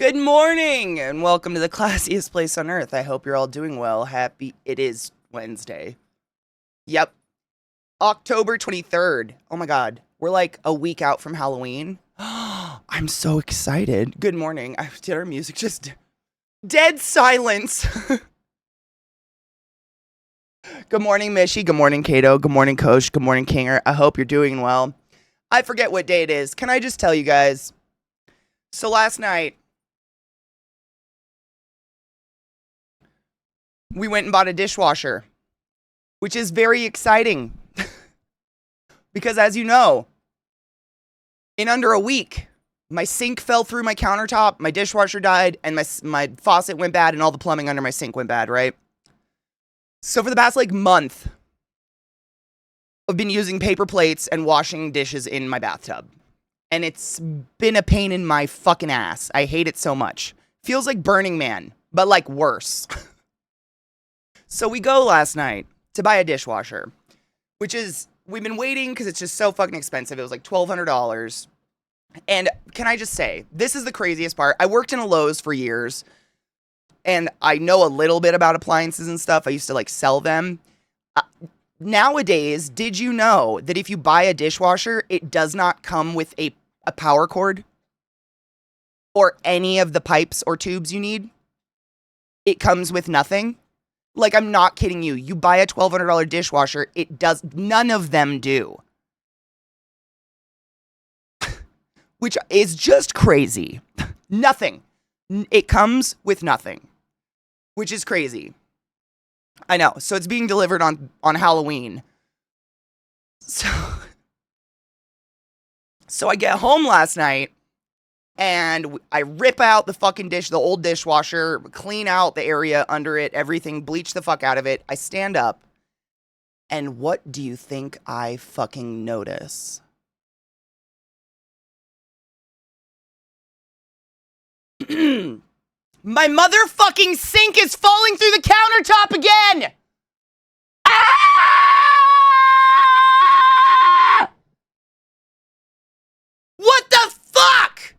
Good morning and welcome to the classiest place on earth. I hope you're all doing well. Happy it is Wednesday. Yep. October 23rd. Oh my god. We're like a week out from Halloween. I'm so excited. Good morning. Did our music just dead silence? Good morning, Mishy. Good morning, Kato. Good morning, Kosh. Good morning, Kinger. I hope you're doing well. I forget what day it is. Can I just tell you guys? So last night we went and bought a dishwasher, which is very exciting because, as you know, in under a week, my sink fell through my countertop, my dishwasher died, and my faucet went bad, and all the plumbing under my sink went bad, right? So for the past, month, I've been using paper plates and washing dishes in my bathtub. And it's been a pain in my fucking ass. I hate it so much. Feels like Burning Man, but, worse. So we go last night to buy a dishwasher, which is, we've been waiting because it's just so fucking expensive. It was like $1,200. And can I just say, this is the craziest part. I worked in a Lowe's for years, and I know a little bit about appliances and stuff. I used to sell them. Nowadays, did you know that if you buy a dishwasher, it does not come with a power cord or any of the pipes or tubes you need? It comes with nothing. I'm not kidding you. You buy a $1,200 dishwasher, none of them do. Which is just crazy. Nothing. It comes with nothing, which is crazy. I know. So it's being delivered on Halloween. So I get home last night, and I rip out the old dishwasher, clean out the area under it, everything, bleach the fuck out of it. I stand up, and what do you think I fucking notice? My motherfucking sink is falling through the countertop again! Ah! What the fuck?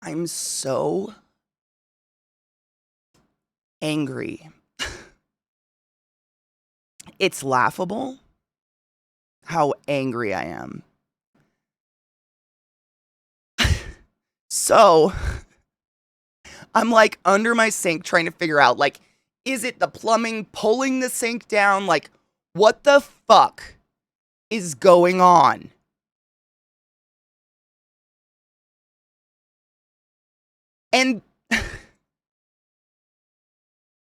I'm so angry. It's laughable how angry I am. So, I'm under my sink trying to figure out, is it the plumbing pulling the sink down? What the fuck is going on? And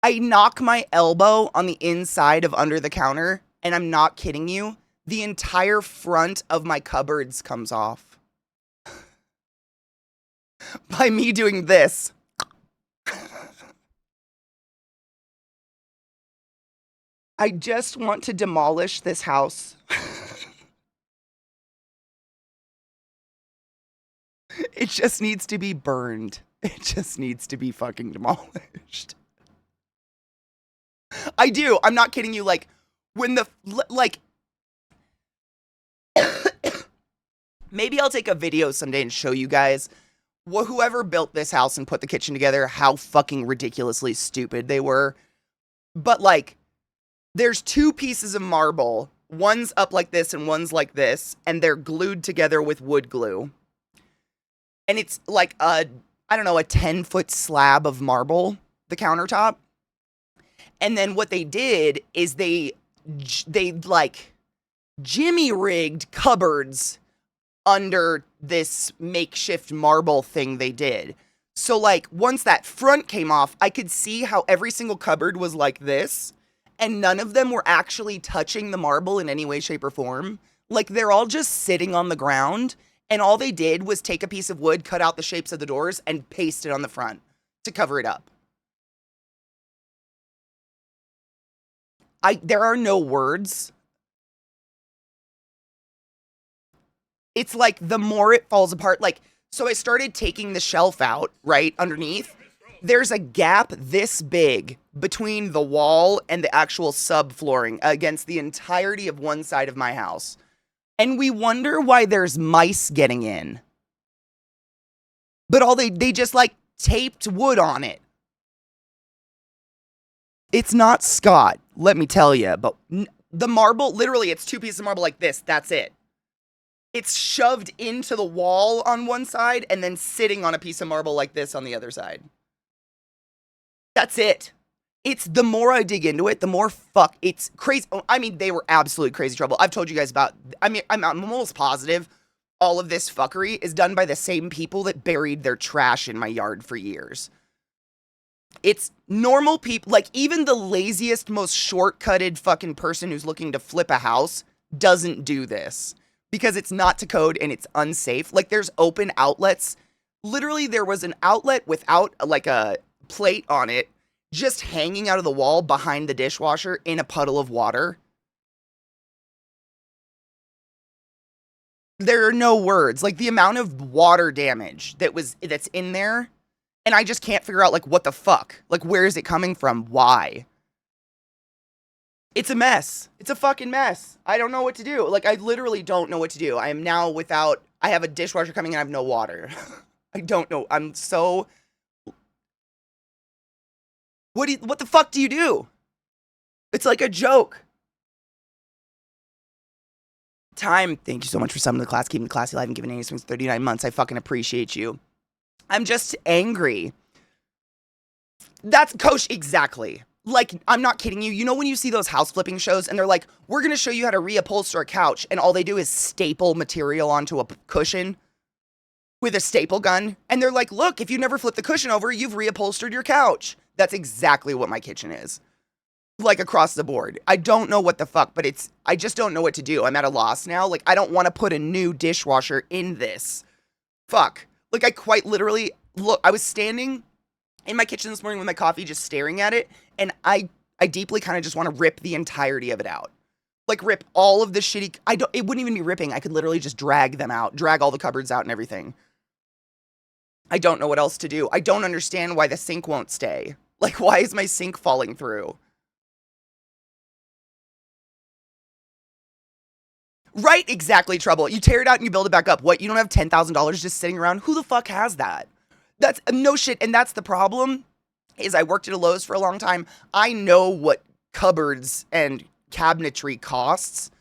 I knock my elbow on the inside of under the counter, and I'm not kidding you, the entire front of my cupboards comes off. By me doing this. I just want to demolish this house. It just needs to be burned. It just needs to be fucking demolished. I do. I'm not kidding you. When the, maybe I'll take a video someday and show you guys whoever built this house and put the kitchen together, how fucking ridiculously stupid they were. But there's two pieces of marble. One's up like this and one's like this, and they're glued together with wood glue. And it's a 10-foot slab of marble, the countertop. And then what they did is they jimmy rigged cupboards under this makeshift marble thing they did. So once that front came off, I could see how every single cupboard was like this, and none of them were actually touching the marble in any way, shape, or form. They're all just sitting on the ground, and all they did was take a piece of wood, cut out the shapes of the doors, and paste it on the front to cover it up. There are no words. It's the more it falls apart, so I started taking the shelf out, right, underneath. There's a gap this big between the wall and the actual subflooring against the entirety of one side of my house. And we wonder why there's mice getting in. But they just like taped wood on it. It's not Scott, let me tell you, but the marble, literally, it's 2 pieces of marble like this. That's it. It's shoved into the wall on one side and then sitting on a piece of marble like this on the other side. That's it. It's the more I dig into it, the more it's crazy. I mean, they were absolute crazy trouble. I've told you guys about, I'm almost positive all of this fuckery is done by the same people that buried their trash in my yard for years. It's normal people, like even the laziest, most shortcutted fucking person who's looking to flip a house doesn't do this because it's not to code and it's unsafe. Like there's open outlets. Literally, there was an outlet without like a plate on it, just hanging out of the wall behind the dishwasher in a puddle of water. There are no words. Like the amount of water damage that's in there. And I just can't figure out, like, what the fuck? Like, where is it coming from? Why? It's a mess. It's a fucking mess. I don't know what to do. Like, I literally don't know what to do. I am now I have a dishwasher coming and I have no water. I don't know. I'm so... What the fuck do you do? It's like a joke. Time. Thank you so much for summoning the class, keeping the classy alive and giving any swings 39 months. I fucking appreciate you. I'm just angry. That's Coach, exactly. Like, I'm not kidding you. You know when you see those house flipping shows and they're like, we're going to show you how to reupholster a couch, and all they do is staple material onto a cushion with a staple gun. And they're like, look, if you never flip the cushion over, you've reupholstered your couch. That's exactly what my kitchen is. Like across the board. I don't know what the fuck, but I just don't know what to do. I'm at a loss now. Like, I don't want to put a new dishwasher in this. Fuck. Like, I quite literally, look, I was standing in my kitchen this morning with my coffee, just staring at it, and I deeply kind of just want to rip the entirety of it out. Like, rip all of the shitty, it wouldn't even be ripping, I could literally just drag them out, drag all the cupboards out and everything. I don't know what else to do. I don't understand why the sink won't stay. Like, why is my sink falling through? Right, exactly, Trouble. You tear it out and you build it back up. What, you don't have $10,000 just sitting around? Who the fuck has that? That's no shit, and that's the problem, is I worked at a Lowe's for a long time. I know what cupboards and cabinetry costs.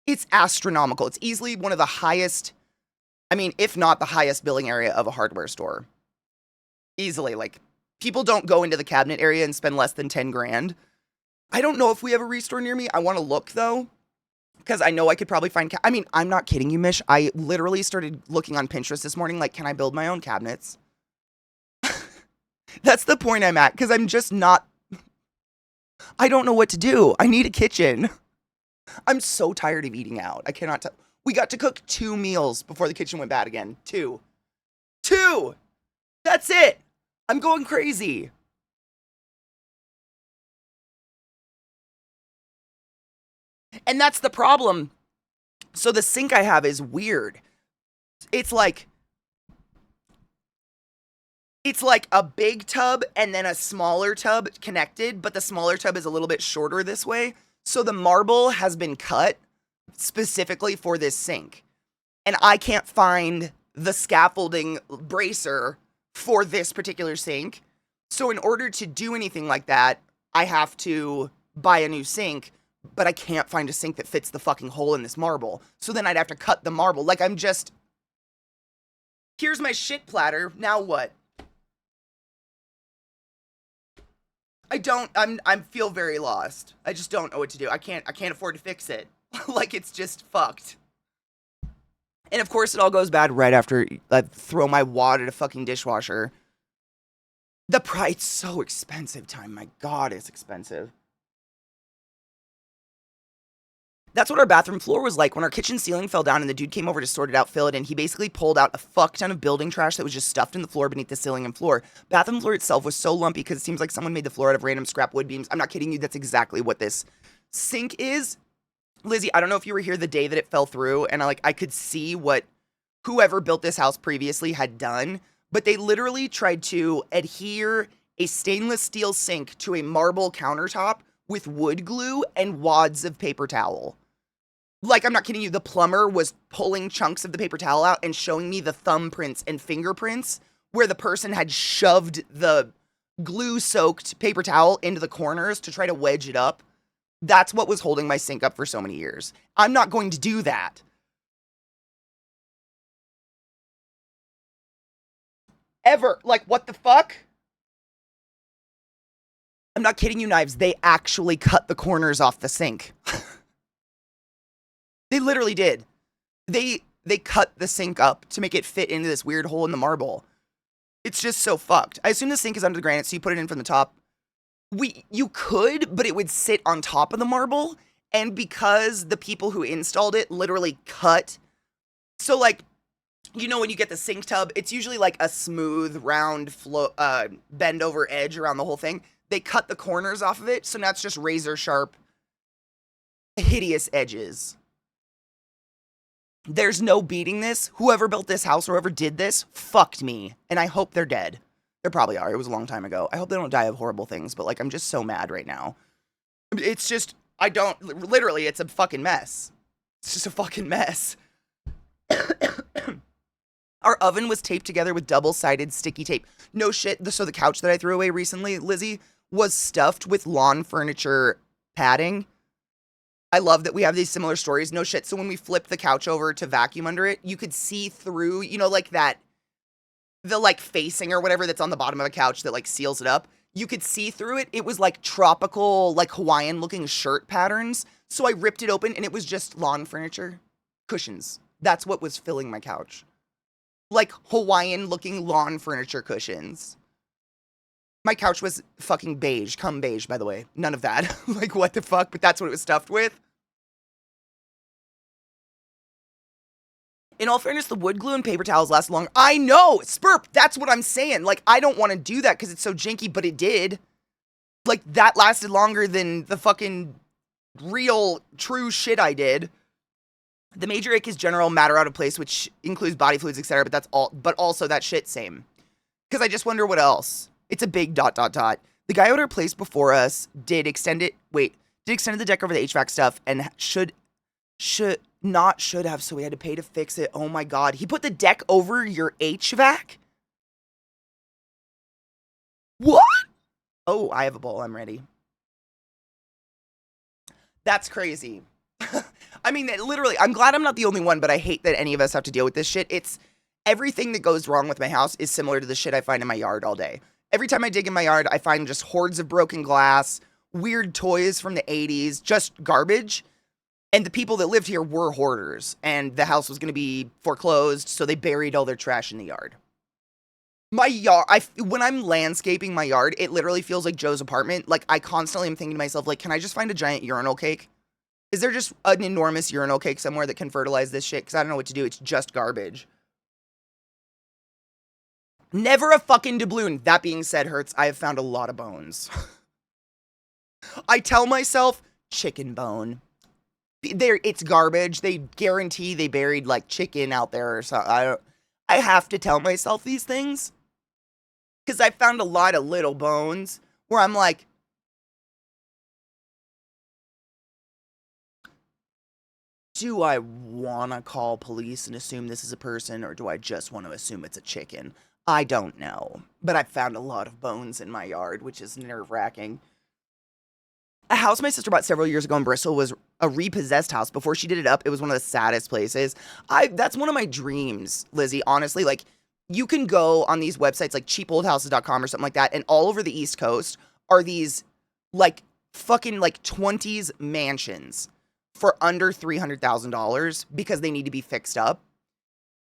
It's astronomical. It's easily one of the highest, I mean, if not the highest billing area of a hardware store. Easily, like, people don't go into the cabinet area and spend less than 10 grand. I don't know if we have a restore near me. I want to look, though. Because I know I could probably find... I mean, I'm not kidding you, Mish. I literally started looking on Pinterest this morning, like, can I build my own cabinets? That's the point I'm at, because I'm just not... I don't know what to do. I need a kitchen. I'm so tired of eating out. I cannot... We got to cook 2 meals before the kitchen went bad again. 2. 2! That's it! I'm going crazy. And that's the problem. So the sink I have is weird. It's like a big tub and then a smaller tub connected, but the smaller tub is a little bit shorter this way. So the marble has been cut specifically for this sink. And I can't find the scaffolding bracer for this particular sink. So in order to do anything like that, I have to buy a new sink. But I can't find a sink that fits the fucking hole in this marble. So then I'd have to cut the marble. Like, I'm just... Here's my shit platter. Now what? I feel very lost. I just don't know what to do. I can't afford to fix it. Like, it's just fucked. And of course, it all goes bad right after I throw my wad at a fucking dishwasher. The price, it's so expensive, time. My God, it's expensive. That's what our bathroom floor was like when our kitchen ceiling fell down and the dude came over to sort it out, fill it in. He basically pulled out a fuck ton of building trash that was just stuffed in the floor beneath the ceiling and floor. Bathroom floor itself was so lumpy because it seems like someone made the floor out of random scrap wood beams. I'm not kidding you. That's exactly what this sink is. Lizzie, I don't know if you were here the day that it fell through, and I could see what whoever built this house previously had done, but they literally tried to adhere a stainless steel sink to a marble countertop with wood glue and wads of paper towel. Like, I'm not kidding you, the plumber was pulling chunks of the paper towel out and showing me the thumbprints and fingerprints where the person had shoved the glue-soaked paper towel into the corners to try to wedge it up. That's what was holding my sink up for so many years. I'm not going to do that. Ever. Like, what the fuck? I'm not kidding you, Knives. They actually cut the corners off the sink. They literally did. They cut the sink up to make it fit into this weird hole in the marble. It's just so fucked. I assume the sink is under the granite, so you put it in from the top. You could, but it would sit on top of the marble. And because the people who installed it literally cut. So, like, you know when you get the sink tub, it's usually like a smooth, round, bend over edge around the whole thing. They cut the corners off of it, so now it's just razor sharp, hideous edges. There's no beating this. Whoever built this house, or whoever did this, fucked me. And I hope they're dead. They probably are. It was a long time ago. I hope they don't die of horrible things, but, like, I'm just so mad right now. It's just, literally, it's a fucking mess. It's just a fucking mess. Our oven was taped together with double-sided sticky tape. No shit. So the couch that I threw away recently, Lizzie, was stuffed with lawn furniture padding. I love that we have these similar stories. No shit. So when we flipped the couch over to vacuum under it, you could see through, you know, like that, the like facing or whatever that's on the bottom of a couch that like seals it up. You could see through it. It was like tropical, like Hawaiian looking shirt patterns. So I ripped it open and it was just lawn furniture cushions. That's what was filling my couch. Like Hawaiian looking lawn furniture cushions. My couch was fucking beige. Come beige, by the way. None of that. Like, what the fuck? But that's what it was stuffed with. In all fairness, the wood glue and paper towels last long. I know! Spurp! That's what I'm saying. Like, I don't want to do that because it's so janky, but it did. Like, that lasted longer than the fucking real, true shit I did. The major ick is general matter out of place, which includes body fluids, etc. But that's all. But also that shit, same. Because I just wonder what else. It's a big ... The guy at our place before us did extend the deck over the HVAC stuff and should have, so we had to pay to fix it. Oh my god. He put the deck over your HVAC? What? Oh, I have a bowl. I'm ready. That's crazy. I mean, literally, I'm glad I'm not the only one, but I hate that any of us have to deal with this shit. It's everything that goes wrong with my house is similar to the shit I find in my yard all day. Every time I dig in my yard, I find just hordes of broken glass, weird toys from the 80s, just garbage. And the people that lived here were hoarders, and the house was going to be foreclosed, so they buried all their trash in the yard. My yard, when I'm landscaping my yard, it literally feels like Joe's apartment. Like, I constantly am thinking to myself, like, can I just find a giant urinal cake? Is there just an enormous urinal cake somewhere that can fertilize this shit? Because I don't know what to do. It's just garbage. Never a fucking doubloon. That being said, Hertz, I have found a lot of bones. I tell myself, chicken bone. It's garbage. They guarantee they buried, like, chicken out there or something. I have to tell myself these things. Because I found a lot of little bones where I'm like, do I want to call police and assume this is a person, or do I just want to assume it's a chicken? I don't know. But I found a lot of bones in my yard, which is nerve-wracking. A house my sister bought several years ago in Bristol was a repossessed house. Before she did it up, it was one of the saddest places. That's one of my dreams, Lizzie, honestly. Like, you can go on these websites like cheapoldhouses.com or something like that, and all over the East Coast are these, like, fucking, like, 20s mansions for under $300,000 because they need to be fixed up.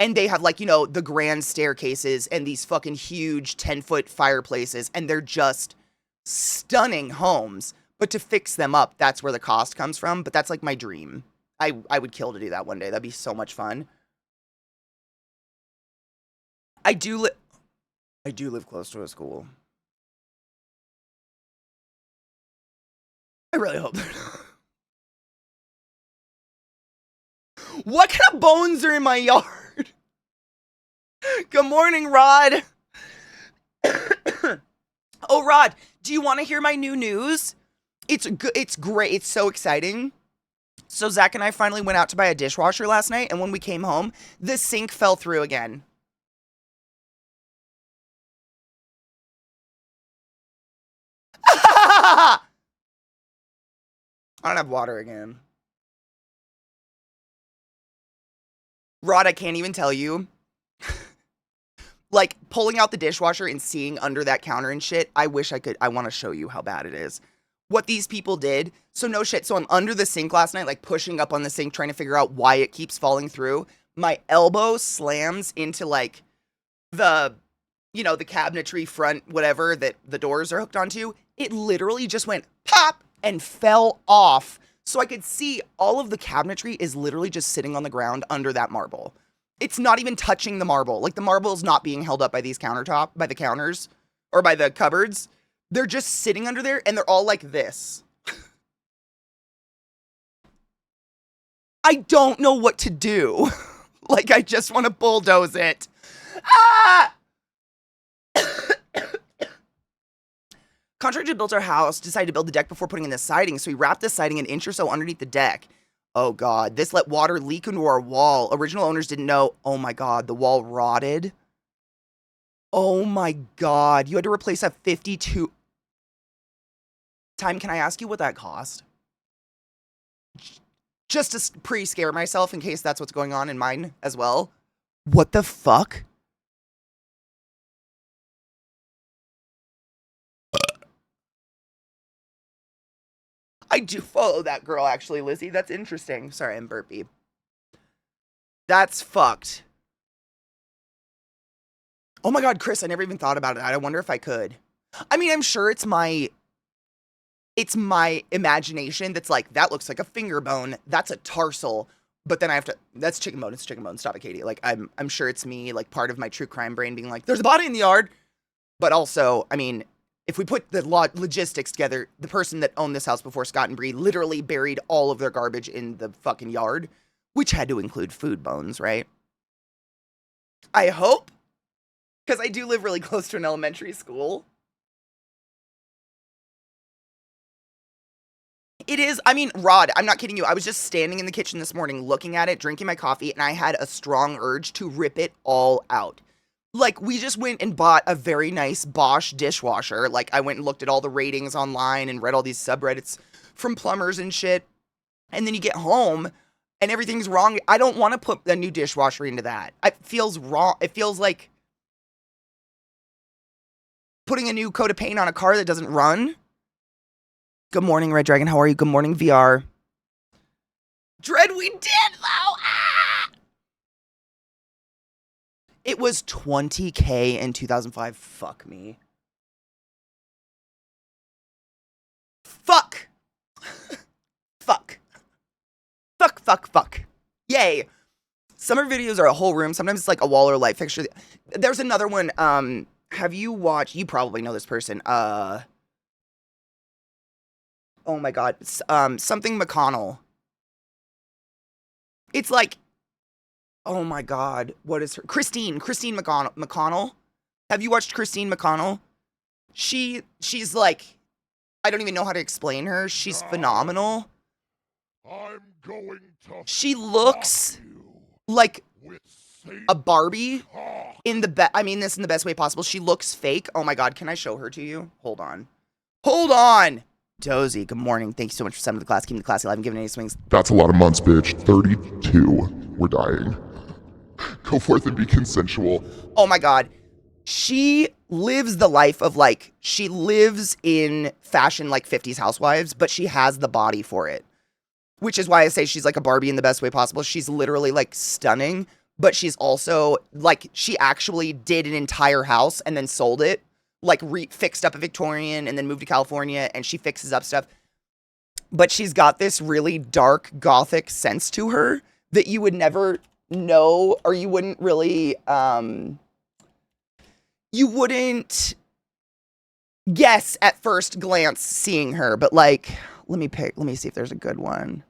And they have, like, you know, the grand staircases and these fucking huge 10-foot fireplaces, and they're just stunning homes. But to fix them up, that's where the cost comes from. But that's, like, my dream. I would kill to do that one day. That'd be so much fun. I do live close to a school. I really hope they're not. What kind of bones are in my yard? Good morning, Rod. Oh, Rod, do you want to hear my new news? It's great. It's so exciting. So Zach and I finally went out to buy a dishwasher last night, and when we came home, the sink fell through again. I don't have water again. Rod, I can't even tell you. Like, pulling out the dishwasher and seeing under that counter and shit, I wish I could. I want to show you how bad it is. What these people did. So no shit. So I'm under the sink last night, like pushing up on the sink, trying to figure out why it keeps falling through. My elbow slams into like the, the cabinetry front, whatever that the doors are hooked onto. It literally just went pop and fell off. So I could see all of the cabinetry is literally just sitting on the ground under that marble. It's not even touching the marble. Like, the marble is not being held up by these by the counters, or by the cupboards. They're just sitting under there, and they're all like this. I don't know what to do. Like, I just want to bulldoze it. Ah! Contractor built our house, decided to build the deck before putting in the siding, so we wrapped the siding an inch or so underneath the deck. Oh God, this let water leak into our wall. Original owners didn't know. Oh my God, the wall rotted. Oh my God, you had to replace a 52. Time, can I ask you what that cost? Just to pre-scare myself in case that's what's going on in mine as well. What the fuck? I do follow that girl, actually, Lizzie. That's interesting. Sorry, I'm burpy. That's fucked. Oh my God, Chris, I never even thought about it. I wonder if I could. I mean, I'm sure it's my imagination that's like, that looks like a finger bone. That's a tarsal. But then I have to, that's chicken bone. It's chicken bone. Stop it, Katie. Like, I'm sure it's me, like, part of my true crime brain being like, there's a body in the yard. But also, I mean, if we put the logistics together, the person that owned this house before Scott and Bree literally buried all of their garbage in the fucking yard, which had to include food bones, right? I hope, because I do live really close to an elementary school. It is, I mean, Rod, I'm not kidding you. I was just standing in the kitchen this morning looking at it, drinking my coffee, and I had a strong urge to rip it all out. Like, we just went and bought a very nice Bosch dishwasher. Like, I went and looked at all the ratings online and read all these subreddits from plumbers and shit. And then you get home and everything's wrong. I don't want to put a new dishwasher into that. It feels wrong. It feels like putting a new coat of paint on a car that doesn't run. Good morning, Red Dragon. How are you? Good morning, VR. Dread, we did, though. Ah! It was $20K in 2005. Fuck me. Fuck. Fuck. Fuck, fuck, fuck. Yay. Summer videos are a whole room. Sometimes it's like a wall or light fixture. There's another one. Have you watched, you probably know this person. Oh my God. Something McConnell. It's like, oh my God, what is her? Christine McConnell. Have you watched Christine McConnell? She's like, I don't even know how to explain her. She's phenomenal. I'm going to She looks like a Barbie in the I mean this in the best way possible. She looks fake. Oh my God, can I show her to you? Hold on. Hold on. Dozy, good morning. Thank you so much for sending the class. Keeping the classy alive and giving any swings. That's a lot of months, bitch. 32. We're dying. Go forth and be consensual. Oh my God. She lives the life of like, she lives in fashion like 50s housewives, but she has the body for it. Which is why I say she's like a Barbie in the best way possible. She's literally like stunning, but she's also like, she actually did an entire house and then sold it. Like fixed up a Victorian and then moved to California, and she fixes up stuff. But she's got this really dark gothic sense to her that you would never know, or you wouldn't really, you wouldn't guess at first glance seeing her. But like, let me see if there's a good one.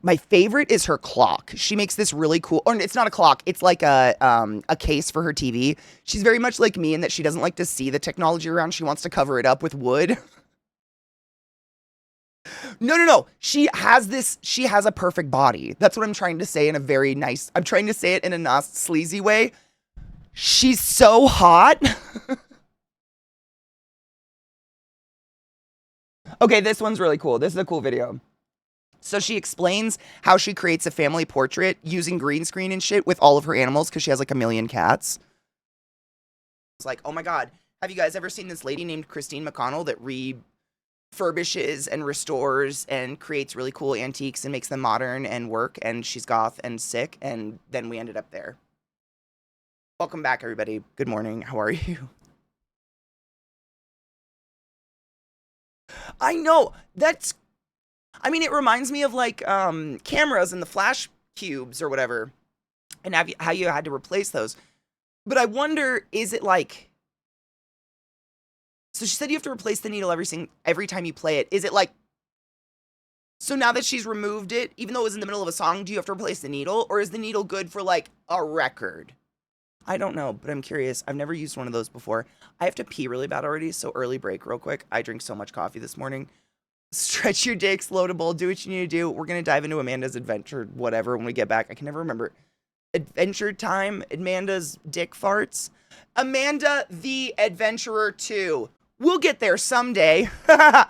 My favorite is her clock. She makes this really cool, or it's not a clock. It's like a case for her TV. She's very much like me in that she doesn't like to see the technology around. She wants to cover it up with wood. No. She has a perfect body. That's what I'm trying to say in a very nice, I'm trying to say it in a not sleazy way. She's so hot. Okay, this one's really cool. This is a cool video. So she explains how she creates a family portrait using green screen and shit with all of her animals because she has like a million cats. It's like, oh my God, have you guys ever seen this lady named Christine McConnell that refurbishes and restores and creates really cool antiques and makes them modern and work? And she's goth and sick. And then we ended up there. Welcome back, everybody. Good morning. How are you? I know. It reminds me of like cameras and the flash cubes or whatever, and how you had to replace those. But I wonder, is it like, so she said you have to replace the needle every time you play it. Is it like, so now that she's removed it, even though it was in the middle of a song, do you have to replace the needle? Or is the needle good for like a record? I don't know, but I'm curious. I've never used one of those before. I have to pee really bad already, so early break real quick. I drink so much coffee this morning. Stretch your dicks, loadable, do what you need to do. We're going to dive into Amanda's adventure, whatever, when we get back. I can never remember. Adventure time, Amanda's dick farts. Amanda the Adventurer 2. We'll get there someday. I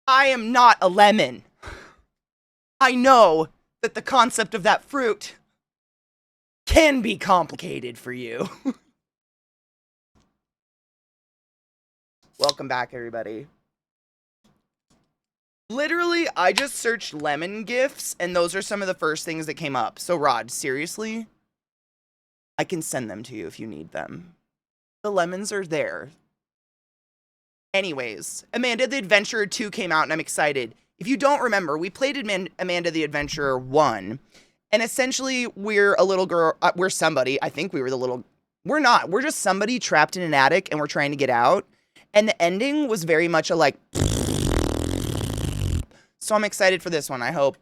am not a lemon. I know that the concept of that fruit can be complicated for you. Welcome back, everybody. Literally, I just searched lemon gifts, and those are some of the first things that came up. So, Rod, seriously, I can send them to you if you need them. The lemons are there. Anyways, Amanda the Adventurer 2 came out, and I'm excited. If you don't remember, we played Amanda the Adventurer 1, and essentially, we're a little girl, we're somebody, I think we were the little, we're not, we're just somebody trapped in an attic, and we're trying to get out, and the ending was very much a like, so I'm excited for this one, I hope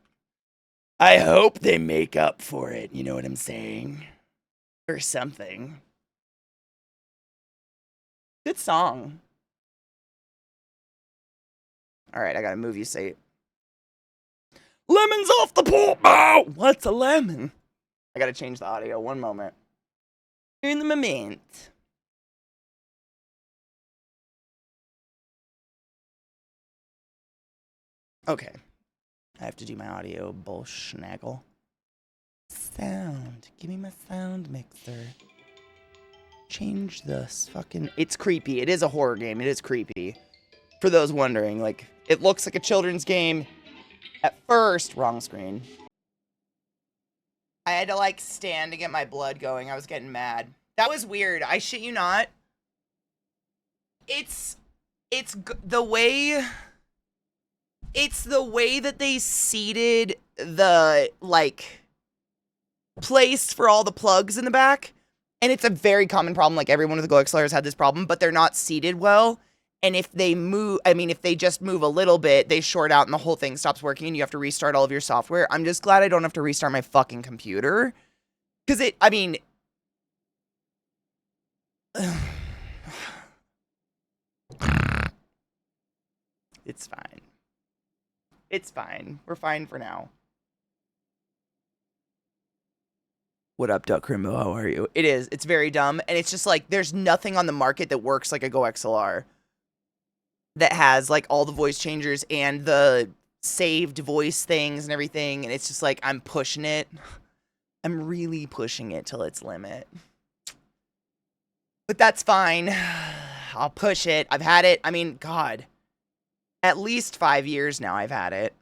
they make up for it, you know what I'm saying? Or something. Good song. Alright, I gotta move you safe. Lemons off the port bow! What's a lemon? I gotta change the audio. One moment. In the moment. Okay. I have to do my audio bullshnaggle. Sound. Give me my sound mixer. Change this fucking... It's creepy. It is a horror game. It is creepy. For those wondering, like, it looks like a children's game. At first, wrong screen. I had to, like, stand to get my blood going. I was getting mad. That was weird. I shit you not. It's the way that they seated the, like, place for all the plugs in the back. And it's a very common problem. Like, every one of the Go XLRs had this problem, but they're not seated well. And if they move, if they just move a little bit, they short out and the whole thing stops working and you have to restart all of your software. I'm just glad I don't have to restart my fucking computer. Because it's fine. It's fine. We're fine for now. What up, Duck Crimbo? How are you? It is. It's very dumb. And it's just like, there's nothing on the market that works like a Go XLR. That has, like, all the voice changers and the saved voice things and everything. And it's just like, I'm pushing it. I'm really pushing it till its limit. But that's fine. I'll push it. I've had it. God. At least 5 years now I've had it.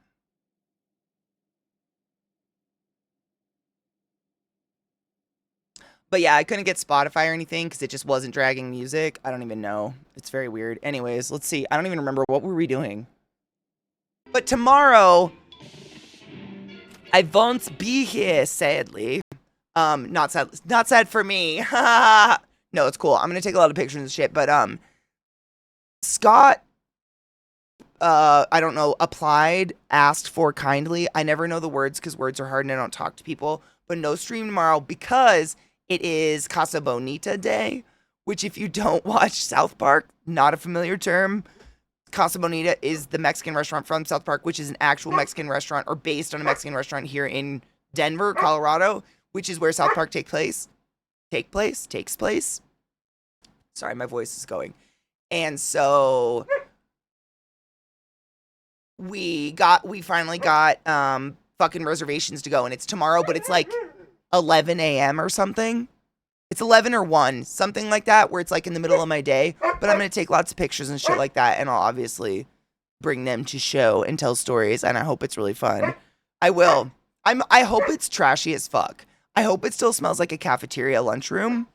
But yeah, I couldn't get Spotify or anything because it just wasn't dragging music. I don't even know. It's very weird. Anyways, let's see. I don't even remember. What were we doing? But tomorrow, I won't be here, sadly. Not sad for me. No, it's cool. I'm going to take a lot of pictures and shit. But, Scott, I don't know, asked for kindly. I never know the words because words are hard and I don't talk to people. But no stream tomorrow because... it is Casa Bonita Day, which if you don't watch South Park, not a familiar term, Casa Bonita is the Mexican restaurant from South Park, which is an actual Mexican restaurant or based on a Mexican restaurant here in Denver, Colorado, which is where South Park takes place. Sorry, my voice is going. And so we finally got fucking reservations to go, and it's tomorrow, but it's like 11 a.m. or something. It's 11 or 1, something like that, where it's like in the middle of my day. But I'm going to take lots of pictures and shit like that, and I'll obviously bring them to show and tell stories, and I hope it's really fun. I will. I hope it's trashy as fuck. I hope it still smells like a cafeteria lunchroom.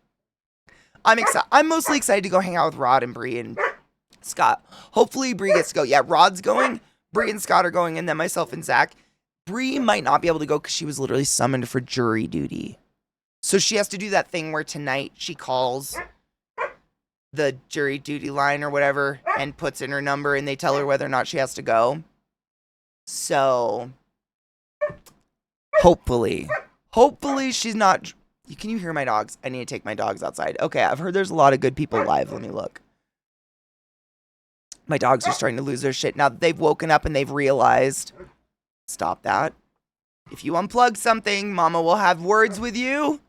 I'm mostly excited to go hang out with Rod and Bree and Scott. Hopefully Bree gets to go. Yeah, Rod's going, Bree and Scott are going, and then myself and Zach. Bree might not be able to go because she was literally summoned for jury duty. So she has to do that thing where tonight she calls the jury duty line or whatever and puts in her number, and they tell her whether or not she has to go. So hopefully she's not. Can you hear my dogs? I need to take my dogs outside. Okay, I've heard there's a lot of good people live. Let me look. My dogs are starting to lose their shit now that they've woken up and they've realized. Stop that. If you unplug something, Mama will have words with you.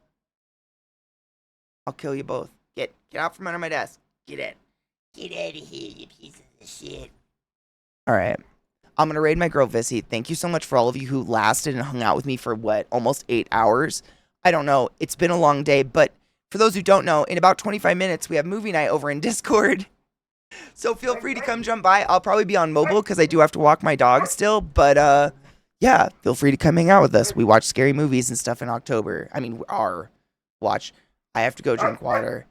I'll kill you both. Get out from under my desk. Get in. Get out of here, you pieces of shit. All right. I'm going to raid my girl, Vissy. Thank you so much for all of you who lasted and hung out with me for, almost 8 hours. I don't know. It's been a long day, but for those who don't know, in about 25 minutes, we have movie night over in Discord. So feel free to come jump by. I'll probably be on mobile because I do have to walk my dog still, but yeah, feel free to come hang out with us. We watch scary movies and stuff in October. I mean, I have to go drink water.